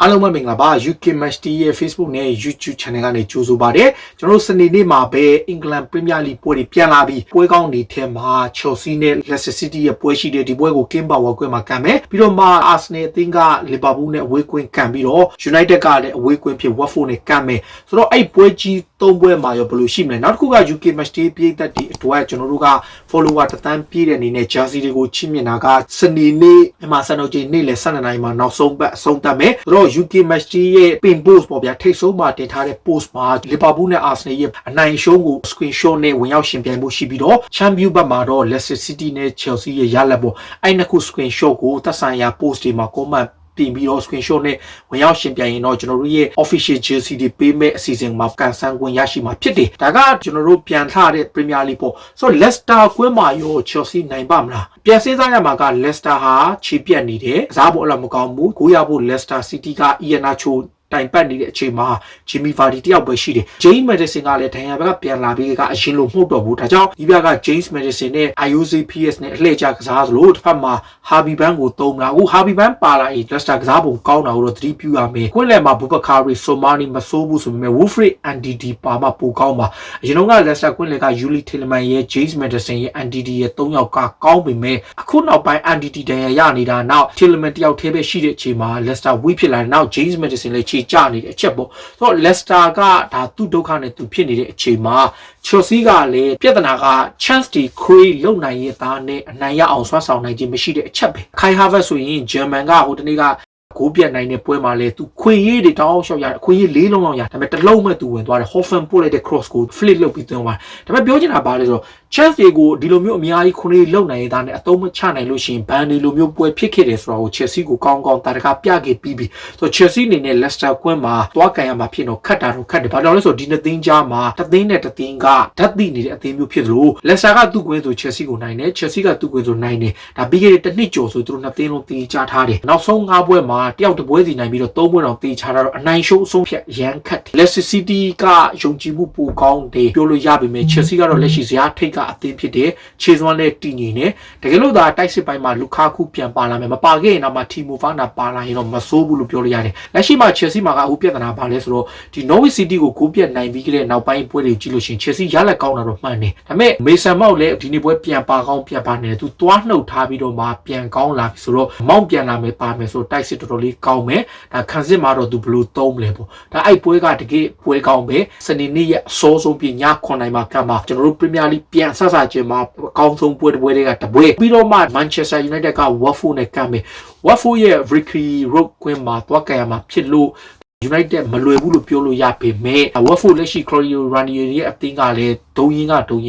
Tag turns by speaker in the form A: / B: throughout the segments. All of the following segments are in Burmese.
A: အားလုံးပဲမင်္ဂလာပါ UK Match TV ရဲ့ Facebook နဲ့ YouTube Channel ကနေကြိုဆိုပါရစေကျွန်တော်တို့စနေနေ့မှာပဲ England Premier League ပွဲတွေပြန်လာပြီးပွဲကောင်းတွေထဲမှာ Chelsea နဲ့ Leicester City ရဲ့ပွဲရှိတဲ့ဒီပွဲကို King Power ကွင်းမှာကန်မယ်ပြီးတော့မှ Arsenal အသင်းက Liverpool နဲ့အဝေးကွင်းကန်ပြီးတော့ United ကလည်းအဝေးကွင်းဖြစ် Watford နဲ့ကန်မယ်ဆိုတော့အဲ့ပွဲကြီး၃ပွဲမှာရောဘယ်လိုရှိမလဲနောက်တစ်ခုက UK Match TV ပြည်သက်ဒီအတွက်ကျွန်တော်တို့က follower တသန်းပြည့်တဲ့အနေနဲ့ Jersey တွေကိုချီးမြှင့်တာကစနေနေ့မြန်မာစံတော်ချိန်နေ့လယ်12နာရီမှာနောက်ဆုံးပတ်အဆုံးသတ်မယ်ဆိုတော့ UK Match TV ရဲ့ pin post ပေါ့ဗျာထိတ်ဆုံးမှာတင်ထားတဲ့ post မှာ Liverpool နဲ့ Arsenal ရဲ့အနိုင်ရှုံးကို screenshot နဲ့ဝင်ရောက်ရှင်ပြိုင်မှုရှိပြီးတော့ Champions ဘက်မှာတော့ Leicester City နဲ့ Chelsea ရဲ့ရလဒ်ပေါ့အဲ့နှစ်ခု screenshot ကိုသက်ဆိုင်ရာ post တွေမှာ commentတင်ပြီးတော့ screenshot နဲ့ဝင်ရောက်ရှင်ပြိုင်ရင်တော့ကျွန်တော်တို့ရဲ့ official jersey တွေပေးမဲ့အစီအစဉ်မှာကန်ဆန်းခွင့်ရရှိမှာဖြစ်တယ်ဒါကကျွန်တော်တို့ပြန်ထတဲ့ Premier League ပေါ့ဆိုတော့ Leicester ကွင်းမှာရော Chelsea နိုင်ပါမလားပြန်စဉ်းစားရမှာက Leicester ဟာခြေပြတ်နေတယ်ကစားဖို့အလားမကောင်းဘူးကိုရဖို့ Leicester City က Iheanachoတိုင်ပတ်နေတဲ့အချိန်မှာ Jimmy Vardy တယောက်ပဲရှိတယ် James Maddison ကလည်းဒဏ်ရာဘက်ကပြန်လာပြီးကအရင်လိုမှုတ်တော့ဘူးဒါကြောင့်ဒီဘက်က James Maddison နဲ့ Ayoze PS နဲ့အလှည့်ကျကစားသလိုတစ်ဖက်မှာ Harvey Barnes ကိုသုံးတာအခု Harvey Barnes ပါလာရင် Leicester ကစားပုံကောင်းတာကိုတော့သတိပြုရမယ်ကွင်းလယ်မှာ Boubakary Soumani မစိုးဘူးဆိုပေမဲ့ Wilfried Ndidi ပါမှပိုကောင်းပါအရင်က Leicester ကွင်းလယ်က Yuli Tielemans ရဲ့ James Maddison ရဲ့ Ndidi ရဲ့၃ယောက်ကကောင်းပေမဲ့အခုနောက်ပိုင်း Ndidi ဒဏ်ရာရနေတာနောက် Tielemans တယောက်ထဲပဲရှိတဲ့အချိန်မှာ Leicester ဝိဖြစ်လာတယ်နောက် James Maddison လည်းခြေကျနေတဲ့အချက်ပေါ့ဆိုတော့ Leicester ကဒါသူ့ဒုက္ခနဲ့သူဖြစ်နေတဲ့အချိန်မှာ Chelsea ကလည်းပြဿနာက chance တွေ create လုပ်နိုင်ရတာနဲ့အနိုင်ရအောင်ဆွမ်းဆောင်နိုင်ခြင်းမရှိတဲ့အချက်ပဲ Kai Havertz ဆိုရင် German ကဟိုတနေ့ကကိုပြတ်နိုင်တဲ့ပွဲမှာလဲသူခွေရေးတွေတောင်းလျှောက်ရတယ်ခွေရေး၄လုံးလောက်ရဒါပေမဲ့တစ်လုံးမဲ့သူဝင်သွားတယ် Hoffen ပို့လိုက်တဲ့ cross ကို flip လုပ်ပြီးသွင်းသွားတယ်ဒါပေမဲ့ပြောချင်တာပါလဲဆိုတော့ chance တွေကိုဒီလိုမျိုးအများကြီးခွေလုပ်နိုင်ရတာနဲ့အသုံးမချနိုင်လို့ရှိရင်ဘန်ဒီလိုမျိုးပွဲဖြစ်ခဲ့တယ်ဆိုတော့ Chelsea ကိုကောင်းကောင်းတာတကပြခဲ့ပြီးပြီဆိုတော့ Chelsea အနေနဲ့ Leicester ကွင်းမှာသွားကန်ရမှာဖြစ်တော့ခတ်တာတော့ခတ်တယ်ဘာကြောင့်လဲဆိုတော့ဒီနှစ်သင်းကြားမှာတစ်သင်းနဲ့တစ်သင်းကဓာတ်သိနေတဲ့အသင်းမျိုးဖြစ်သလို Leicester ကသူ့ကွင်းဆို Chelsea ကိုနိုင်တယ် Chelsea ကသူ့ကွင်းဆိုနိုင်တယ်ဒါပြီးခဲ့တဲ့တစ်နှစ်ကျော်ဆိုသူတို့နှစ်သင်းလုံးတီးချထားတယ်နောက်ဆုံး၅ပွဲမှာတယောက်တစ်ပွဲစီနိုင်ပြီးတော့၃ပွဲတော့တေးချတာတော့အနိုင်ရှုံးအဆုံးဖြတ်ရန်ခတ် Leicester City ကယုံကြည်မှုပိုကောင်းတယ်ပြောလို့ရပေမဲ့ Chelsea ကတော့လက်ရှိဇယားထိတ်ကအသင်းဖြစ်တယ်ခြေစွမ်းနဲ့တည်ငြိမ်နေတကယ်လို့သာတိုက်စစ်ပိုင်းမှာလူကာကူပြန်ပါလာမယ်မပါခဲ့ရင်တော့မှ Timo Werner ပါလာရင်တော့မဆိုးဘူးလို့ပြောလို့ရတယ်လက်ရှိမှာ Chelsea မှာကအခုပြဿနာပါလဲဆိုတော့ဒီ Norwich City ကိုကိုပြတ်နိုင်ပြီးကြတဲ့နောက်ပိုင်းပွဲတွေကြည့်လို့ရှိရင် Chelsea ရလက်ကောင်းတာတော့မှန်တယ်ဒါပေမဲ့ Mason Mount လည်းဒီနေ့ပွဲပြန်ပါကောင်းပြန်ပါနေတယ်သူသွားနှုတ်ထားပြီးတော့မှပြန်ကောင်းလာပြီဆိုတော့ Mount ပြန်လာမယ်ပါမယ်ဆိုတော့တိုက်စစ်တော်တော်လေးကောင်းမယ်ဒါခံစစ်မှာတော့သူဘယ်လိုသုံးမလဲပေါ့ဒါအဲ့ပွဲကတကယ်ပွဲကောင်းပဲစနေနေ့ရဲ့အစောဆုံးပြည9နိုင်မှာကမှာကျွန်တော်တို့ Premier League ပြန်ဆဆချင်းမှာအကောင်းဆုံးပွဲတစ်ပွဲတွေကတပွဲပြီးတော့မှ Manchester United က Watford နဲ့ကမ်းမယ် Watford ရဲ့ Vicarage Road ကွင်းမှာတွားကန်ရမှာဖြစ်လို့ United မလွယ်ဘူးလို့ပြောလို့ရပေမဲ့ Watford လက်ရှိ Claudio Ranieri ရဲ့အသင်းကလည်းဒုံရင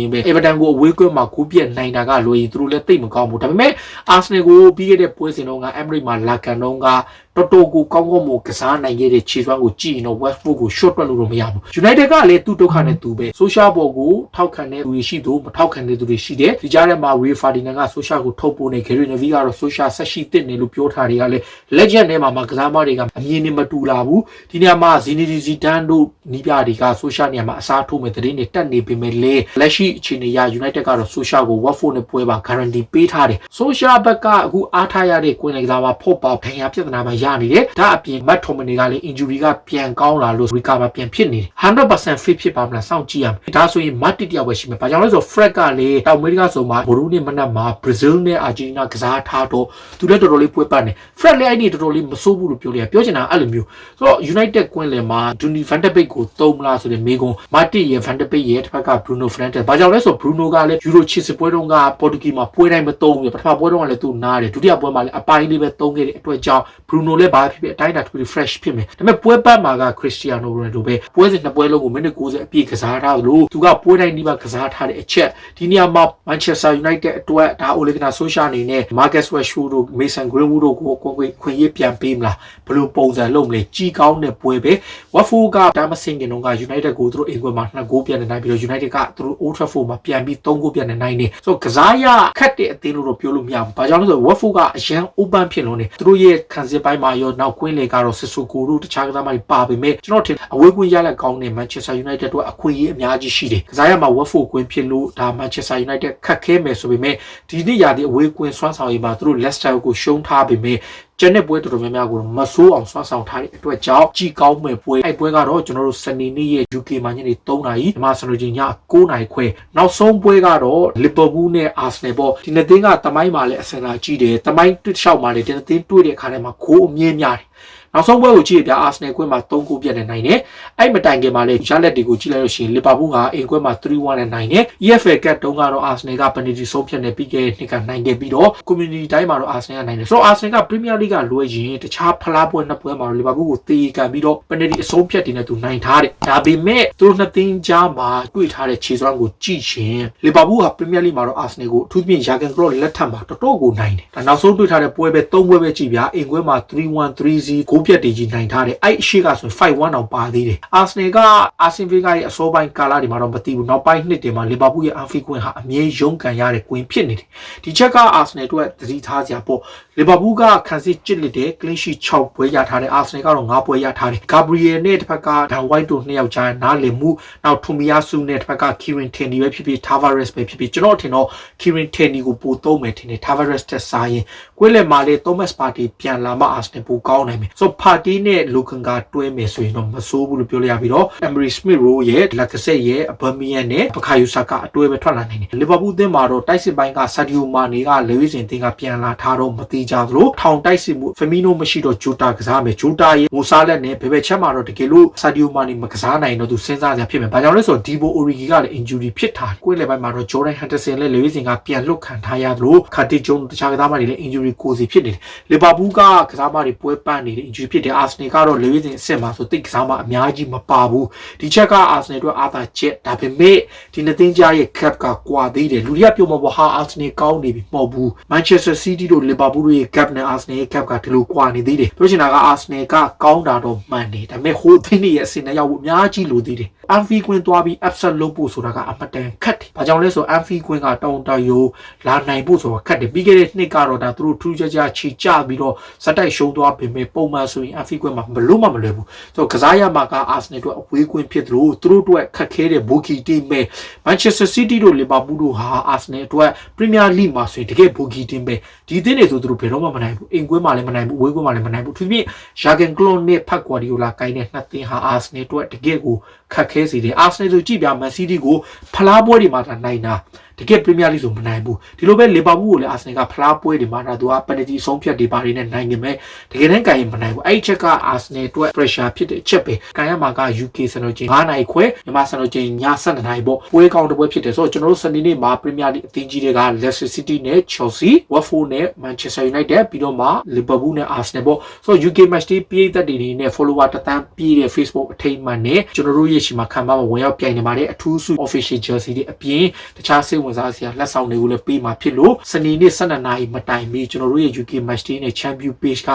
A: ်ပဲ Everton ကိုအဝေးကွင်းမှာကိုပြတ်နိုင်တာကလွယ်ရင်သူတို့လည်းသိပ်မကောင်းဘူးဒါပေမဲ့ Arsenal ကိုပြီးခဲ့တဲ့ပွဲစဉ်တုန်းက Emirates မှာလာကန်တော့ကတော်တော်ကိုကောင်းကောင်းမို့ကစားနိုင်ခဲ့တဲ့ခြေစွမ်းကိုကြည့်ရင်တော့ Watford ကို short တွက်လို့တော့မရဘူး United ကလည်းသူ့ဒုက္ခနဲ့သူပဲ social ဘော်ကိုထောက်ခံတဲ့သူတွေရှိသူမထောက်ခံတဲ့သူတွေရှိတယ်ဒီကြားထဲမှာ Rio Ferdinand က social ကိုထုတ်ပို့နေ Gary Neville ကတော့ social ဆက်ရှိတဲ့နေလို့ပြောထားတွေကလည်း legend ထဲမှာကစားမတွေကအမြင်နဲ့မတူလာဘူးဒီနေရာမှာ Zinedine Zidane တို့နီးပြတွေက social နေရာမှာအစားထိုးမဲ့သတင်းတွေတက်နေပေမဲ့လည်းလက်ရှိအခြေအနေရ United ကတော့ social ကို Watford နဲ့ပွဲပါ guarantee ပေးထားတယ် social ဘက်ကအခုအားထားရတဲ့ကွင်းလယ်ကစားမှာဖို့ပေါဒဏ်ရာပြဿနာမှာရနေတယ်ဒါအပြင် Matt Tomini ကလည်း injury ကပြန်ကောင်းလာလို့ recover ပြန်ဖြစ်နေတယ် 100% fit ဖြစ်ပါမလားစောင့်ကြည့်ရမယ်ဒါဆိုရင် Matic တယောက်ပဲရှိမယ်ဘာကြောင့်လဲဆိုတော့ Fred ကလည်းတောင်အမေရိကဆိုမှာဘရူးနဲ့မနက်မှာ Brazil နဲ့ Argentina ကစားထားတော့သူလည်းတော်တော်လေးပွဲပတ်နေ Fred လည်းအဲ့ဒီတော်တော်လေးမစိုးဘူးလို့ပြောလို့ရပြောချင်တာအဲ့လိုမျိုးဆိုတော့ United ကွင်းလယ်မှာ Donny van de Beek ကိုသုံးမလားဆိုတဲ့မေးခွန်း Matic ရဲ့ van de Beek ရဲ့တစ်ဖက်က Bruno Fernandes ဘာကြောင့်လဲဆိုတော့ Bruno ကလည်း Euro ချစ်စစ်ပွဲတုန်းက Portugal မှာပွဲတိုင်းမသုံးဘူးပထမပွဲတုန်းကလည်းသူနားတယ်ဒုတိယပွဲမှာလည်းအပိုင်းလေးပဲသုံးခဲ့တဲ့အတွက်ကြောင့် Bruno လည်းဘာဖြစ်ဖြစ်အတိုင်းအတာတစ်ခု fresh ဖြစ်မယ်ဒါပေမဲ့ပွဲပတ်မှာက Cristiano Ronaldo ပဲပွဲစဉ်နှစ်ပွဲလုံးကိုမိနစ်90အပြည့်ကစားထားလို့သူကပွဲတိုင်းဒီမှာကစားထားတဲ့အချက်ဒီနေရာမှာ Manchester United အတွက်ဒါ Ole Gunnar Solskjaer အနေနဲ့ Marcus Rashford တို့ Mason Greenwood တို့ကိုခွင့်ရပြန်ပေးမလားဘယ်လိုပုံစံလုပ်မလဲကြီးကောင်းတဲ့ပွဲပဲ Watford ကဒါမစင်ကင်တော့က United ကိုသူတို့အိမ်ကွင်းမှာ2ဂိုးပြန်နိုင်ပြီးတော့ United ကသူတို့ Old Trafford မှာပြန်ပြီး3ဂိုးပြန်နိုင်နေဆိုတော့ကစားရခက်တဲ့အသင်းလို့တော့ပြောလို့မရဘူးဘာကြောင့်လဲဆိုတော့ Watford ကအရန် open ဖြစ်လို့နေသူတို့ရဲ့ခံစစ်ပိုင်းမှာရောနောက်ကွင်းလေကတော့ Sissoko တို့တခြားကစားမတွေပါပေမဲ့ကျွန်တော်ထင်အဝေးကွင်းရလက်ကောင်းတဲ့ Manchester United တို့အခွင့်အရေးအများကြီးရှိတယ်ကစားရမှာ Watford ကွင်းဖြစ်လို့ဒါ Manchester United ခက်ခဲမယ်ဆိုပေမဲ့ဒီနေ့ရာသီအဝေးကွင်းစွမ်းဆောင်ရည်မှာသူတို့ Leicester ကိုရှုံးထားပေမဲ့ ကျန်တဲ့ပွဲတော်တော်များများကိုမဆိုးအောင်ဆွမ်းဆောင်ထားတဲ့အတွက်ကြောင့်ကြည်ကောင်းမဲ့ပွဲအဲ့ပွဲကတော့ကျွန်တော်တို့စနေနေ့ရဲ့ UK မှာညနေ3 နာရီမြန်မာစံတော်ချိန်ည9 နာရီခွဲနောက်ဆုံးပွဲကတော့လီဗာပူးနဲ့အာဆနယ်ပေါ့ဒီနှစ်သင်းကတမိုင်းမှာလည်းအစင်လာကြည့်တယ်တမိုင်းတစ်လျှောက်မှာလည်းဒီနှစ်သင်းတွေ့တဲ့အခါထဲမှာခိုးအမြင့်များတယ်နောက်ဆုံးပွဲကိုကြည့်ရပြအာဆနယ်ကွင်းမှာ3 ဂိုးပြတ်နေနိုင်တယ်အဲ့မတိုင်ခင်မှာလည်းရလက်တွေကိုကြည့်လိုက်လို့ရှိရင်လီဗာပူးကအင်ကွင်းမှာ3-1နဲ့နိုင်တယ် EFL ကတ်တုန်းကတော့အာဆနယ်ကပနယ်တီဆုံးဖြတ်နေပြီးခဲ့တဲ့နှစ်ကနိုင်ခဲ့ပြီးတော့ community တိုင်းမှာတော့အာဆနယ်ကနိုင်တယ်ဆိုတော့အာဆနယ်က Premier League ကလွှဲရင်တခြားဖလားပွဲနှစ်ပွဲမှာတော့လီဗာပူးကိုတေးကန်ပြီးတော့ပနယ်တီအဆုံးဖြတ်တင်နေသူနိုင်ထားတယ်ဒါပေမဲ့သူတို့နှစ်သင်းကြားမှာတွေ့ထားတဲ့ခြေစွမ်းကိုကြည့်ရှင်လီဗာပူးက Premier League မှာတော့အာဆနယ်ကိုအထူးသဖြင့်ယာဂန်ကလော့လက်ထပ်မှာတော်တော်ကိုနိုင်တယ်ဒါနောက်ဆုံးတွေ့ထားတဲ့ပွဲပဲ3 ပွဲပဲကြည့်ပြအင်ကွင်းမှာ3-1 3-0 ဂိုးပြတ်တွေကြီးနိုင်ထားတယ်အဲ့အရှိကဆို5-1အောင်ပါသေးတယ်အာဆနယ်ကအာဆင်ဗီဂါရဲ့အစောပိုင်းကာလတွေမှာတော့မသိဘူးနောက်ပိုင်းနှစ်တွေမှာလီဗာပူးရဲ့အန်ဖီကွင်းဟာအမြဲရုန်းကန်ရတဲ့ကွင်းဖြစ်နေတယ်ဒီချက်ကအာဆနယ်တို့သတိထားစရာပေါ့လီဗာပူးကခံစစ်ကျစ်လက်တဲ့ကလင်းရှိ6ပွဲရထားတယ်အာဆနယ်ကတော့9ပွဲရထားတယ်ဂါဘရီယယ်နဲ့တစ်ဖက်ကဒန်ဝိုက်တို့2ယောက်ကြားနားလည်မှုနောက်ထူမီယာဆူနဲ့တစ်ဖက်ကကီရင်ထန်နီပဲဖြစ်ဖြစ်တာဗာရက်စ်ပဲဖြစ်ဖြစ်ကျွန်တော်ထင်တော့ကီရင်ထန်နီကိုပိုသုံးမယ်ထင်တယ်တာဗာရက်စ်တက်စားရင်ကွင်းလက်မှာလေသောမတ်ပါတီပြန်လာမှအာဆနယ်ပိုကောင်းနိုင်မယ်ဆိုပါတီနဲ့လူကန်ကတွဲမယ်ဆိုရင်တော့မဆိုးဘူးလို့ပြောလိုက်ရပြီးတော့အမရီစမစ်ရိုရဲ့လက်ကဆက်ရဲ့အဘမီယန်နဲ့ပခါယူဆာကအတွဲပဲထွက်လာနိုင်တယ်လီဗာပူးအသင်းမှာတော့တိုက်စစ်ပိုင်းကဆာဒီယိုမာနီကလေဝိစင်အသင်းကပြန်လာထားတော့မတိကြသလိုထောင်တိုက်စစ်မှုဖမီနိုမရှိတော့ဂျိုတာကစားမယ်ဂျိုတာရဲ့မိုဆာလက်နဲ့ဘယ်ဘက်ချက်မှာတော့တကယ်လို့ဆာဒီယိုမာနီမကစားနိုင်တော့သူစဉ်းစားစရာဖြစ်မယ်ဘာကြောင့်လဲဆိုတော့ဒီဘိုအိုရီဂီကလည်း injury ဖြစ်ထားကွင်းလေပိုင်းမှာတော့ဂျော်ဒန်ဟန်တာဆန်နဲ့လေဝိစင်ကပြန်လွတ်ခံထားရသလိုခါတီဂျုံတခြားကစားမတွေလည်း injury ကိုစီဖြစ်နေတယ်လီဗာပူးကကစားမတွေပွဲပန်းနေတဲ့ injury ဖြစ်တယ်အာဆနယ်ကတော့လေဝိစင်အဆင့်မှာဆိုတိတ်ကစားမအများကြီးမပါဘူးဒီချက်ကအာဆနယ်တို့အားသာချက်ဒါပေမဲ့ဒီနှစ်သင်းကြားရဲ့ cap ကကွာသေးတယ်လူတွေကပြောမှာပေါ့ဟာအာဆနယ်ကောင်းနေပြီမဟုတ်ဘူး Manchester City တို့ Liverpool တို့ရဲ့ cap နဲ့ Arsenal ရဲ့ cap ကဒီလိုကွာနေသေးတယ်ပြောချင်တာက Arsenal ကကောင်းတာတော့မှန်တယ်ဒါပေမဲ့ဟိုသင်းရဲ့အဆင့်နဲ့ရောက်ဖို့အများကြီးလိုသေးတယ် Anfield ကွင်းသွားပြီး upset လုပ်ဖို့ဆိုတာကအမတန်ခက်တယ်ဘာကြောင့်လဲဆိုတော့ Anfield ကွင်းကတောင်တရိုးလာနိုင်ဖို့ဆိုတာခက်တယ်ပြီးခဲ့တဲ့နှစ်ကတော့ဒါသူတို့ထူးခြားခြားချီကျပြီးတော့စက်တိုက်ရှုံးသွားပေမဲ့ပုံမှန်ဆိုရင် Anfield ကွင်းမှာမလို့မလွယ်ဘူးဆိုတော့ကစားရမှာက Arsenal တို့အဝေးကွင်းဖြစ်သလိုသူတို့တို့ခက်ခဲတဲ့ Bookie team ပဲ Manchester City တို့ Liverpool တို့ဟာ Arsenal တို့ Premier League မှာဆိုရင်တကယ် Bookie team ပဲဒီသင်းတွေဆိုသူတို့ဘယ်တော့မှမနိုင်ဘူးအင်ကွင်းမှာလည်းမနိုင်ဘူးအဝေးကွင်းမှာလည်းမနိုင်ဘူးသူပြည့်ယာဂန်ကလော့နဲ့ဖတ်ကွာဒီယိုလာကိုင်းတဲ့နှစ်သင်းဟာ Arsenal တို့တကယ်ကိုခက်ခဲစေတယ် Arsenal ဆိုကြည့်ပြ Man City ကိုဖလားပွဲတွေမှာနိုင်တာတကယ် Premier League ဆိုမနိုင်ဘူးဒီလိုပဲ Liverpool ကိုလည်း Arsenal ကဖလားပွဲတွေမှာသူက penalty ဆုံးဖြတ်တွေပါတွေနဲ့နိုင်နေမယ်တကယ်တမ်းကန်ရင်မနိုင်ဘူးအဲ့ဒီချက်က Arsenal အတွက် pressure ဖြစ်တဲ့အချက်ပဲကန်ရမှာက UK စံတော်ချိန်9 နိုင်ခွဲမြန်မာစံတော်ချိန်ည7 နိုင်ပေါ့ပွဲကောင်းတစ်ပွဲဖြစ်တယ်ဆိုတော့ကျွန်တော်တို့စနေနေ့မှာ Premier League အသင်းကြီးတွေက Leicester City နဲ့ Chelsea Watford နဲ့ Manchester United ပြီးတော့မှ Liverpool နဲ့ Arsenal ပေါ့ဆိုတော့ UK match တွေပြည်သက်တွေနဲ့ follower တန်းပြည့်တဲ့ Facebook အထိမ်းအမှတ်နဲ့ကျွန်တော်တို့ရဲ့ရှိမှာခံပါမဝင်ရောက်ပြိုင်နေပါတယ်အထူးဆု official jersey တွေအပြင်တခြားစိတ်ဝင်စားစရာလက်ဆောင်တွေကိုလည်းပေးမှာဖြစ်လို့စနေနေ့12 နာရီမတိုင်မီကျွန်တော်တို့ရဲ့ UK match တွေနဲ့ champion page က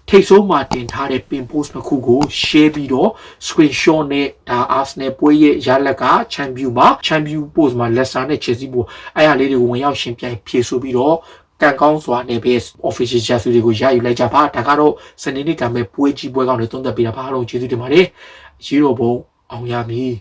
A: ထိတ်ဆုံးမှာတင်ထားတဲ့ pin post တစ်ခုကို share ပြီးတော့ screenshot နဲ့ဒါ Arsenal ပွဲရဲ့ရလက်က champion မှာ champion post မှာ Leicester နဲ့ Chelsea ပို့အဲ့ဟာလေးတွေကိုဝင်ရောက်ရှင်ပြိုင်ဖြည့်ဆို့ပြီးတော့ကန်ကောင်းစွာနဲ့ပဲ official jersey တွေကိုရယူလိုက်ကြပါဒါကတော့စနေနေ့ကမဲ့ပွဲကြီးပွဲကောင်းတွေသုံးသပ်ပေးတာပါအားလုံးကျေးဇူးတင်ပါတယ်ရီရိုဘုံအောင်ရမည်